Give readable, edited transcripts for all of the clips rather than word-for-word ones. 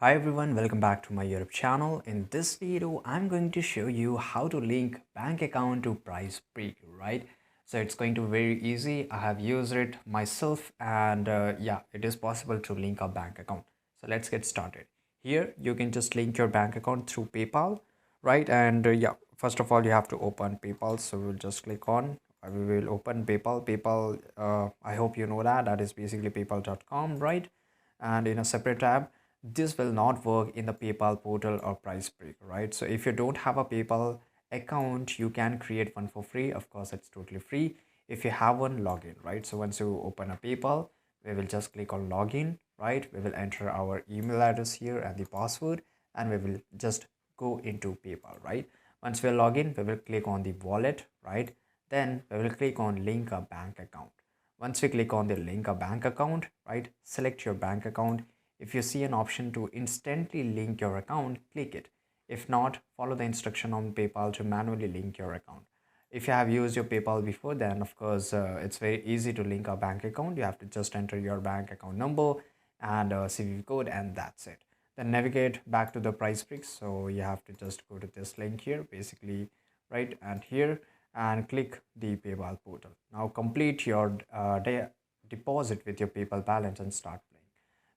Hi everyone, welcome back to my YouTube channel. In this video, I'm going to show you how to link bank account to PrizePicks, right? So it's going to be very easy. I have used it myself and yeah, it is possible to link a bank account. So let's get started. Here, you can just link your bank account through PayPal, right? And yeah, first of all, you have to open PayPal. So we'll just click on, we will open PayPal. PayPal, I hope you know that is basically paypal.com, right? And in a separate tab, this will not work in the PayPal portal or PrizePicks, right? So if you don't have a PayPal account, you can create one for free. Of course, it's totally free. If you have one, login, right? So once you open a PayPal, we will just click on login, right? We will enter our email address here and the password, and we will just go into PayPal, right? Once we log in, we will click on the wallet, right? Then we will click on link a bank account. Once we click on the link a bank account, right? Select your bank account. If you see an option to instantly link your account, click it. If not, follow the instruction on PayPal to manually link your account. If you have used your PayPal before, then of course it's very easy to link a bank account. You have to just enter your bank account number and CVV code, and that's it. Then navigate back to the PrizePicks. So you have to just go to this link here, basically, right? And here and click the PayPal portal. Now complete your deposit with your PayPal balance and start playing.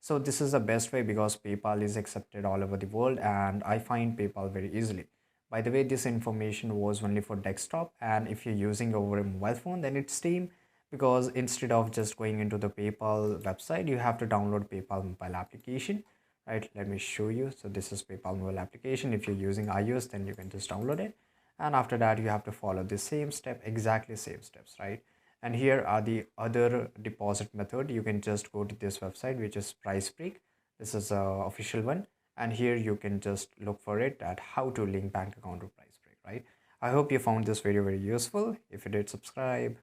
So this is the best way because PayPal is accepted all over the world and I find PayPal very easily. By the way, this information was only for desktop, and if you're using over a mobile phone, then it's same, because instead of just going into the PayPal website, you have to download PayPal mobile application, right? Let me show you. So this is PayPal mobile application. If you're using iOS, then you can just download it. And after that, you have to follow the same step, exactly same steps, right? And here are the other deposit method. You can just go to this website, which is PrizePicks. This is a official one, and here you can just look for it at how to link bank account to PrizePicks, right? I hope you found this video very useful. If you did, subscribe.